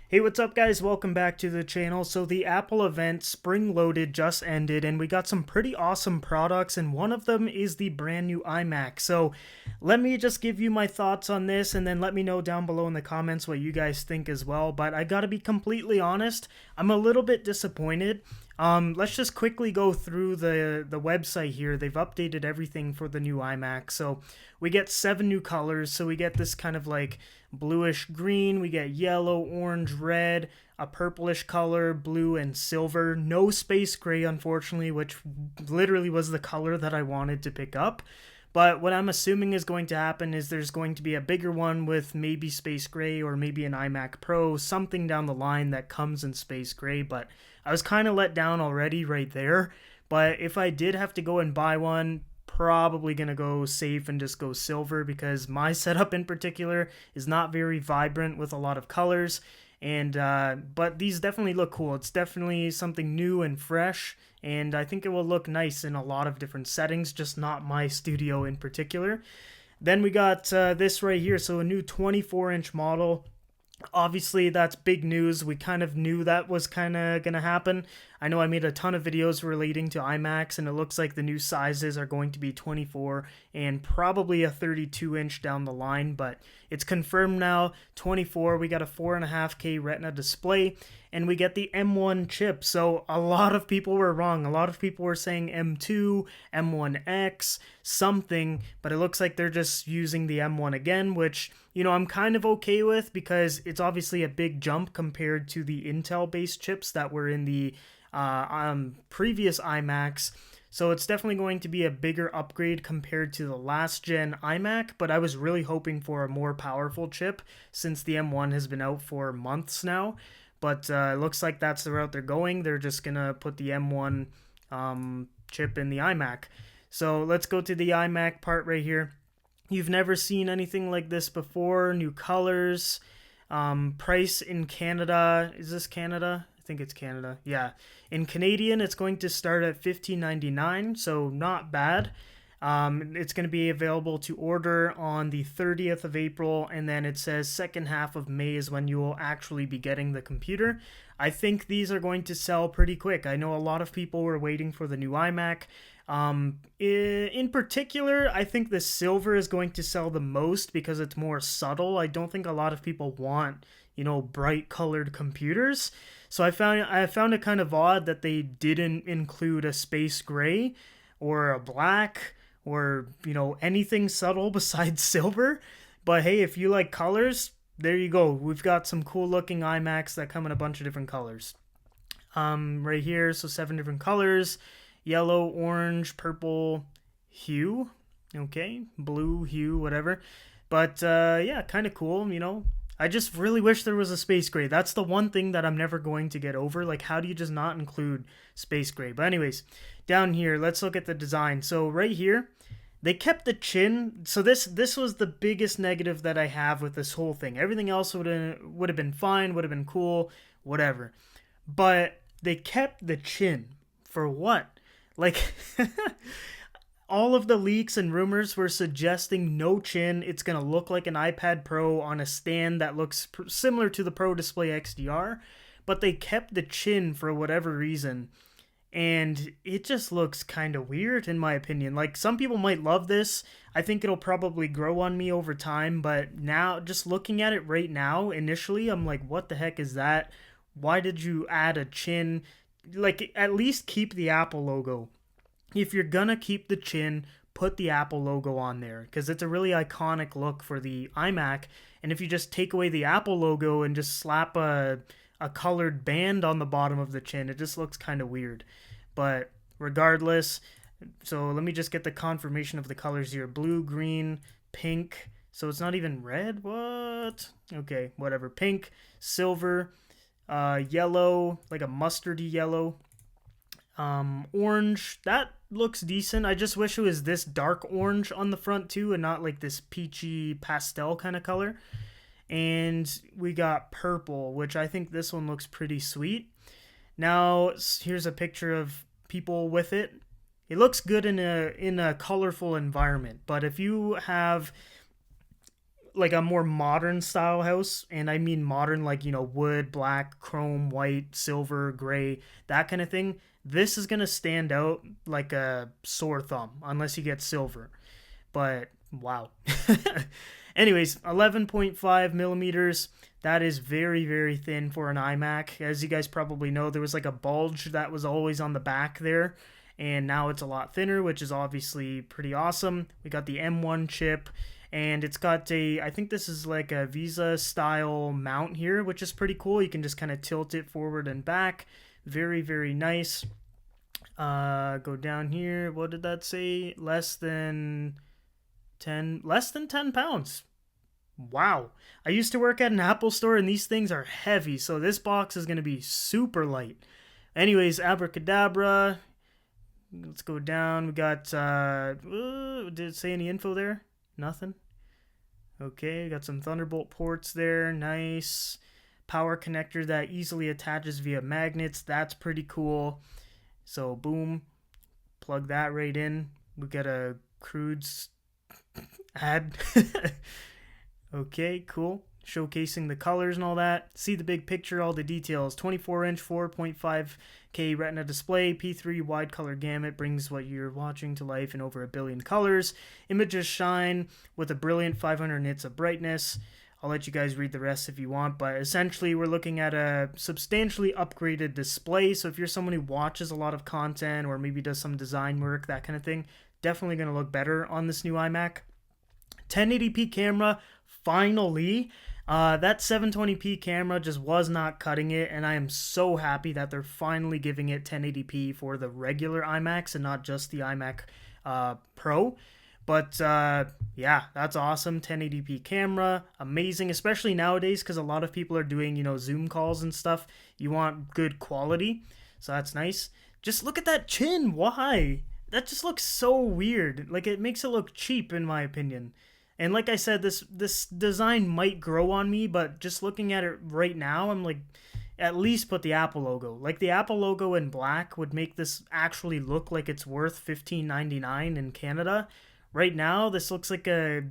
Hey, what's up guys? Welcome back to the channel. So the Apple event Spring Loaded just ended and we got some pretty awesome products, and one of them is the brand new iMac. So let me just give you my thoughts on this and then let me know down below in the comments what you guys think as well. But I gotta be completely honest, I'm a little bit disappointed. Let's just quickly go through the website here. They've updated everything for the new iMac. So we get 7 new colors. So we get this kind of like bluish green, we get yellow, orange, red, a purplish color, blue, and silver. No space gray, unfortunately, which literally was the color that I wanted to pick up. But what I'm assuming is going to happen is there's going to be a bigger one with maybe space gray or maybe an iMac Pro, something down the line that comes in space gray. But I was kind of let down already right there. But if I did have to go and buy one, probably going to go safe and just go silver, because my setup in particular is not very vibrant with a lot of colors. And but these definitely look cool. It's definitely something new and fresh, and I think it will look nice in a lot of different settings, just not my studio in particular. Then we got this right here, so a new 24-inch model. Obviously, that's big news. We kind of knew that was kind of going to happen. I know I made a ton of videos relating to iMacs, and it looks like the new sizes are going to be 24 and probably a 32-inch down the line, but it's confirmed now, 24. We got a 4.5K Retina display, and we get the M1 chip. So a lot of people were wrong. A lot of people were saying M2, M1X, something, but it looks like they're just using the M1 again, which, you know, I'm kind of okay with, because it's obviously a big jump compared to the Intel-based chips that were in the previous iMacs. So it's definitely going to be a bigger upgrade compared to the last gen iMac, but I was really hoping for a more powerful chip since the M1 has been out for months now. But it looks like that's the route they're going. They're just going to put the M1 chip in the iMac. So let's go to the iMac part right here. You've never seen anything like this before. New colors. Price in Canada. Is this Canada? I think it's Canada. Yeah. In Canadian, it's going to start at $15.99, so not bad. It's going to be available to order on the 30th of April, and then it says second half of May is when you will actually be getting the computer. I think these are going to sell pretty quick. I know a lot of people were waiting for the new iMac. In particular, I think the silver is going to sell the most because it's more subtle. I don't think a lot of people want, you know, bright colored computers. So I found it kind of odd that they didn't include a space gray or a black or, you know, anything subtle besides silver. But hey, if you like colors, there you go. We've got some cool looking iMacs that come in a bunch of different colors. Right here, so 7 different colors: yellow, orange, purple, hue, okay, blue, hue, whatever. But yeah, kind of cool, you know. I just really wish there was a space gray. That's the one thing that I'm never going to get over. Like, how do you just not include space gray? But anyways, down here, let's look at the design. So right here, they kept the chin. So this was the biggest negative that I have with this whole thing. Everything else would have been fine, would have been cool, whatever. But they kept the chin. For what? Like, all of the leaks and rumors were suggesting no chin. It's going to look like an iPad Pro on a stand that looks similar to the Pro Display XDR, but they kept the chin for whatever reason. And it just looks kind of weird in my opinion. Like, some people might love this. I think it'll probably grow on me over time, but now, just looking at it right now, initially, I'm like, what the heck is that? Why did you add a chin? Like, at least keep the Apple logo. If you're gonna keep the chin, put the Apple logo on there, because it's a really iconic look for the iMac. And if you just take away the Apple logo and just slap a colored band on the bottom of the chin, it just looks kind of weird. But regardless, so let me just get the confirmation of the colors here: blue, green, pink. So it's not even red? What? Okay, whatever. Pink, silver, yellow, like a mustardy yellow, orange. That looks decent. I just wish it was this dark orange on the front too, and not like this peachy pastel kind of color. And we got purple, which I think this one looks pretty sweet. Now here's a picture of people with it. It looks good in a colorful environment, but if you have like a more modern style house, and I mean modern like, you know, wood, black, chrome, white, silver, gray, that kind of thing, this is going to stand out like a sore thumb unless you get silver. But wow. Anyways, 11.5 millimeters. That is very, very thin for an iMac. As you guys probably know, there was like a bulge that was always on the back there, and now it's a lot thinner, which is obviously pretty awesome. We got the M1 chip, and it's got a, I think this is like a Visa style mount here, which is pretty cool. You can just kind of tilt it forward and back. Very, very nice. Go down here. What did that say? Less than 10 pounds. Wow. I used to work at an Apple store, and these things are heavy, so this box is going to be super light. Anyways, abracadabra. Let's go down. We got, did it say any info there? Nothing? Okay, we got some Thunderbolt ports there. Nice. Power connector that easily attaches via magnets. That's pretty cool. So, boom. Plug that right in. We got a crude ad. Okay, cool. Showcasing the colors and all that. See the big picture, all the details. 24-inch, 4.5K Retina display, P3 wide color gamut, brings what you're watching to life in over 1 billion colors. Images shine with a brilliant 500 nits of brightness. I'll let you guys read the rest if you want, but essentially we're looking at a substantially upgraded display. So if you're someone who watches a lot of content or maybe does some design work, that kind of thing, definitely going to look better on this new iMac. 1080p camera, finally. That 720p camera just was not cutting it, and I am so happy that they're finally giving it 1080p for the regular iMacs and not just the iMac Pro. But yeah, that's awesome. 1080p camera, amazing, especially nowadays because a lot of people are doing, you know, Zoom calls and stuff. You want good quality, so that's nice. Just look at that chin. Why? That just looks so weird. Like, it makes it look cheap in my opinion. And like I said, this design might grow on me, but just looking at it right now, I'm like, at least put the Apple logo. Like, the Apple logo in black would make this actually look like it's worth $15.99 in Canada. Right now, this looks like a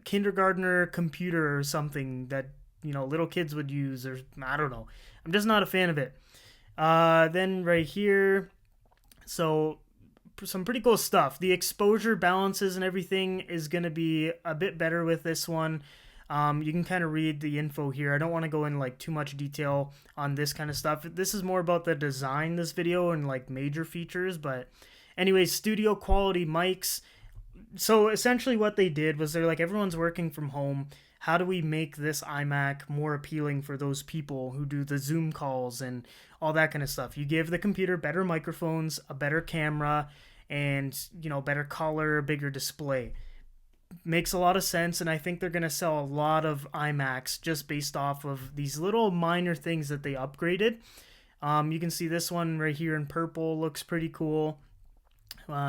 kindergartner computer or something that, you know, little kids would use, or I don't know. I'm just not a fan of it. Then right here, so some pretty cool stuff. The exposure balances and everything is going to be a bit better with this one. You can kind of read the info here. I don't want to go in like too much detail on this kind of stuff. This is more about the design, this video, and like major features. But anyways, studio quality mics. So essentially what they did was they're like, everyone's working from home. How do we make this iMac more appealing for those people who do the Zoom calls and all that kind of stuff? You give the computer better microphones, a better camera, and, you know, better color, bigger display. Makes a lot of sense, and I think they're going to sell a lot of iMacs just based off of these little minor things that they upgraded. You can see this one right here in purple looks pretty cool.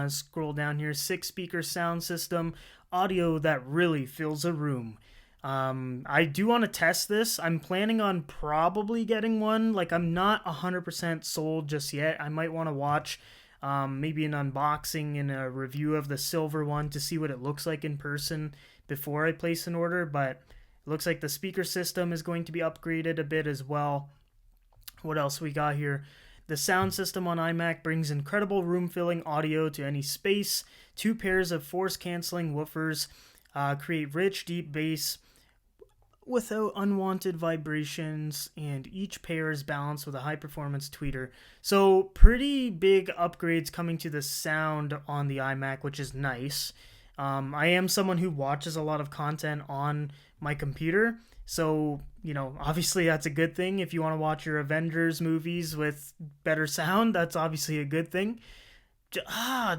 Scroll down here, 6-speaker sound system, audio that really fills a room. I do want to test this. I'm planning on probably getting one. Like, I'm not 100% sold just yet. I might want to watch maybe an unboxing and a review of the silver one to see what it looks like in person before I place an order. But it looks like the speaker system is going to be upgraded a bit as well. What else we got here? The sound system on iMac brings incredible room-filling audio to any space. 2 pairs of force-canceling woofers create rich, deep bass without unwanted vibrations, and each pair is balanced with a high-performance tweeter. So pretty big upgrades coming to the sound on the iMac, which is nice. I am someone who watches a lot of content on my computer, so, you know, obviously that's a good thing. If you want to watch your Avengers movies with better sound, that's obviously a good thing.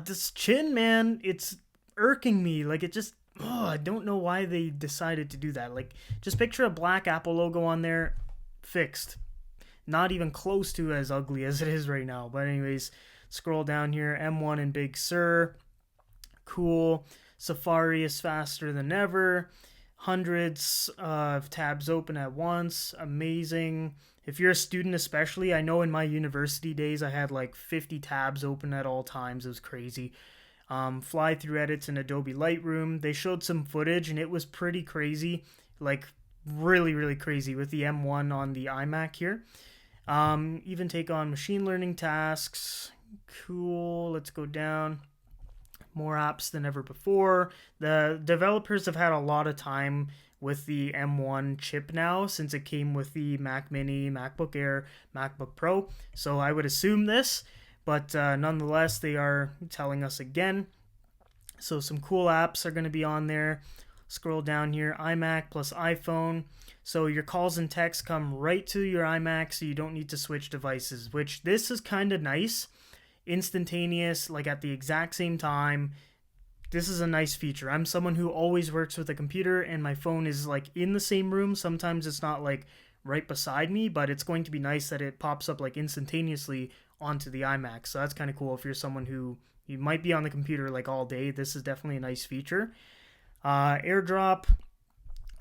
This chin, man, it's irking me. Like, it just, I don't know why they decided to do that. Like, just picture a black Apple logo on there, fixed. Not even close to as ugly as it is right now. But anyways, scroll down here, M1 and Big Sur, cool. Safari is faster than ever. Hundreds of tabs open at once, amazing. If you're a student especially, I know in my university days I had like 50 tabs open at all times. It was crazy. Fly through edits in Adobe Lightroom. They showed some footage and it was pretty crazy. like really, really crazy with the M1 on the iMac here. Even take on machine learning tasks. Cool. Let's go down. More apps than ever before. The developers have had a lot of time with the M1 chip now since it came with the Mac Mini, MacBook Air, MacBook Pro. So I would assume this, but nonetheless, they are telling us again. So some cool apps are going to be on there. Scroll down here, iMac plus iPhone. So your calls and texts come right to your iMac, so you don't need to switch devices, which this is kind of nice. Instantaneous, like at the exact same time. This is a nice feature. I'm someone who always works with a computer, and my phone is like in the same room. Sometimes it's not like right beside me, but it's going to be nice that it pops up like instantaneously onto the iMac. So that's kind of cool if you're someone who you might be on the computer like all day. This is definitely a nice feature. AirDrop,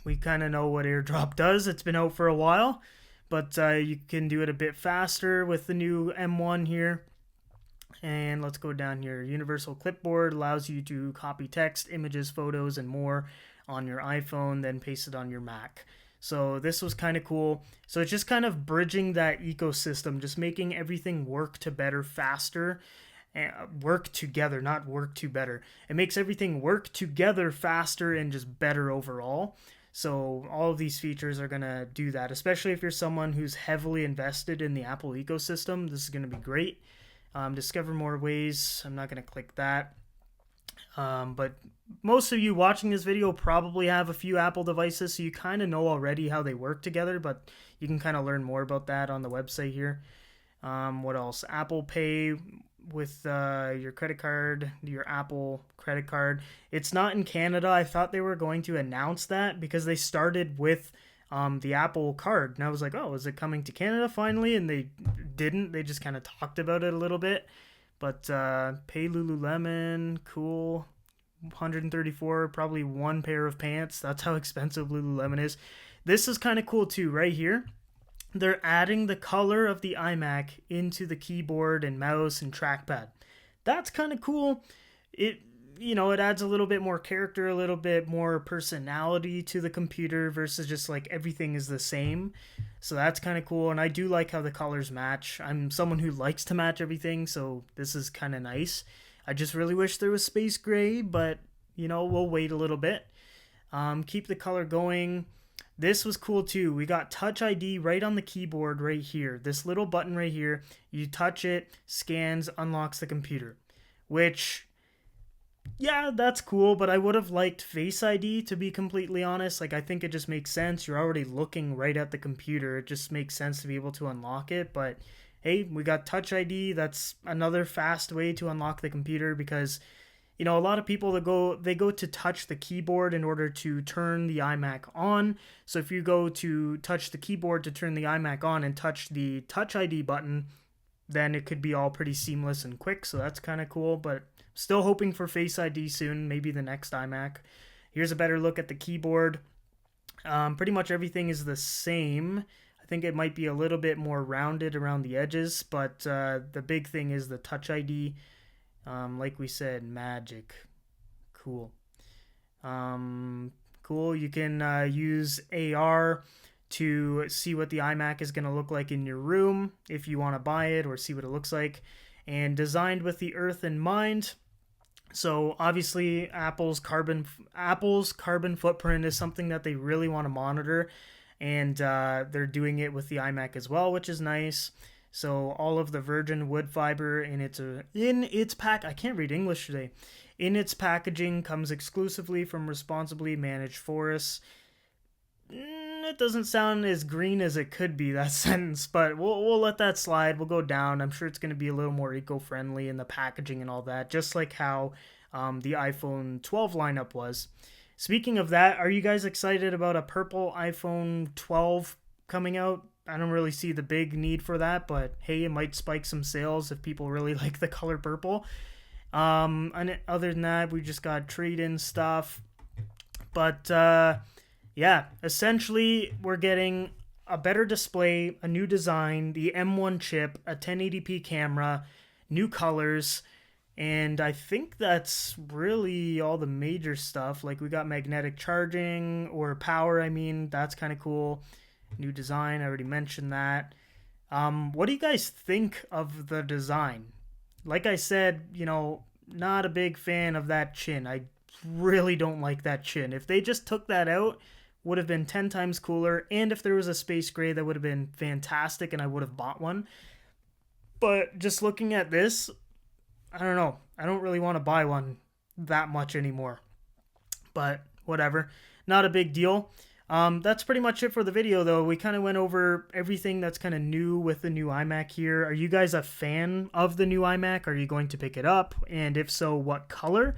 we kind of know what AirDrop does. It's been out for a while, but you can do it a bit faster with the new M1 here. And let's go down here. Universal Clipboard allows you to copy text, images, photos, and more on your iPhone, then paste it on your Mac. So this was kind of cool. So it's just kind of bridging that ecosystem, just making everything work to better, faster, and work together, not work to better. It makes everything work together faster and just better overall. So all of these features are going to do that, especially if you're someone who's heavily invested in the Apple ecosystem. This is going to be great. Discover more ways. I'm not going to click that. But most of you watching this video probably have a few Apple devices, so you kind of know already how they work together, but you can kind of learn more about that on the website here. What else? Apple Pay with your credit card, your Apple credit card. It's not in Canada. I thought they were going to announce that because they started with the Apple card, and I was like, oh, is it coming to Canada finally? And they didn't. They just kind of talked about it a little bit. But Pay Lululemon, cool. 134, probably one pair of pants. That's how expensive Lululemon is. This is kind of cool too, right here. They're adding the color of the iMac into the keyboard and mouse and trackpad. That's kind of cool. It adds a little bit more character, a little bit more personality to the computer versus just like everything is the same. So that's kind of cool. And I do like how the colors match. I'm someone who likes to match everything, so this is kind of nice. I just really wish there was space gray, but we'll wait a little bit. Keep the color going. This was cool too. We got Touch ID right on the keyboard right here. This little button right here. You touch it, scans, unlocks the computer. Which, yeah, that's cool, but I would have liked Face ID, to be completely honest. Like, I think it just makes sense. You're already looking right at the computer. It just makes sense to be able to unlock it. But hey, we got Touch ID. That's another fast way to unlock the computer because a lot of people they go to touch the keyboard in order to turn the iMac on. So if you go to touch the keyboard to turn the iMac on and touch the Touch ID button, then it could be all pretty seamless and quick. So that's kind of cool, but still hoping for Face ID soon, maybe the next iMac. Here's a better look at the keyboard. Pretty much everything is the same. I think it might be a little bit more rounded around the edges, but the big thing is the Touch ID. Like we said, magic. Cool. Cool. You can use AR to see what the iMac is going to look like in your room if you want to buy it or see what it looks like. And designed with the earth in mind. So obviously Apple's carbon footprint is something that they really want to monitor, and they're doing it with the iMac as well, which is nice. So all of the virgin wood fiber in its packaging comes exclusively from responsibly managed forests. It doesn't sound as green as it could be, that sentence, but we'll let that slide. We'll go down. I'm sure it's going to be a little more eco-friendly in the packaging and all that, just like how the iPhone 12 lineup was. Speaking of that, are you guys excited about a purple iPhone 12 coming out? I don't really see the big need for that, but hey, it might spike some sales if people really like the color purple. And other than that, we just got trade-in stuff. But yeah, essentially we're getting a better display, a new design, the M1 chip, a 1080p camera, new colors. And I think that's really all the major stuff. Like we got magnetic charging or power, I mean, that's kind of cool. New design, I already mentioned that. What do you guys think of the design? Like I said, not a big fan of that chin. I really don't like that chin. If they just took that out, would have been 10 times cooler. And if there was a space gray, that would have been fantastic and I would have bought one. But just looking at this, I don't know. I don't really want to buy one that much anymore. But whatever. Not a big deal. That's pretty much it for the video, though. We kind of went over everything that's kind of new with the new iMac here. Are you guys a fan of the new iMac? Are you going to pick it up? And if so, what color?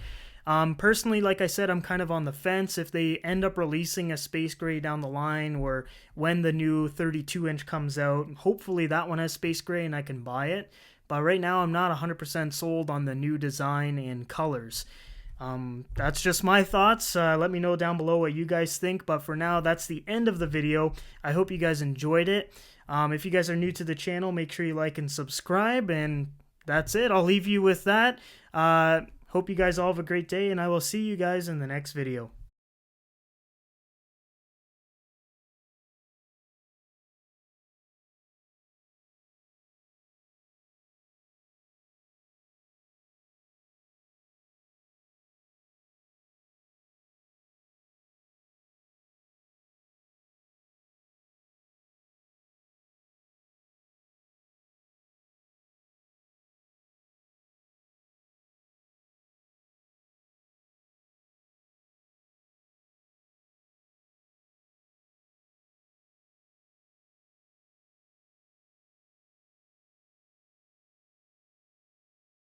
Personally, like I said, I'm kind of on the fence. If they end up releasing a space gray down the line, or when the new 32-inch comes out, hopefully that one has space gray and I can buy it. But right now, I'm not 100% sold on the new design and colors. That's just my thoughts. Let me know down below what you guys think. But for now, that's the end of the video. I hope you guys enjoyed it. If you guys are new to the channel, make sure you like and subscribe. And that's it. I'll leave you with that. Hope you guys all have a great day, and I will see you guys in the next video.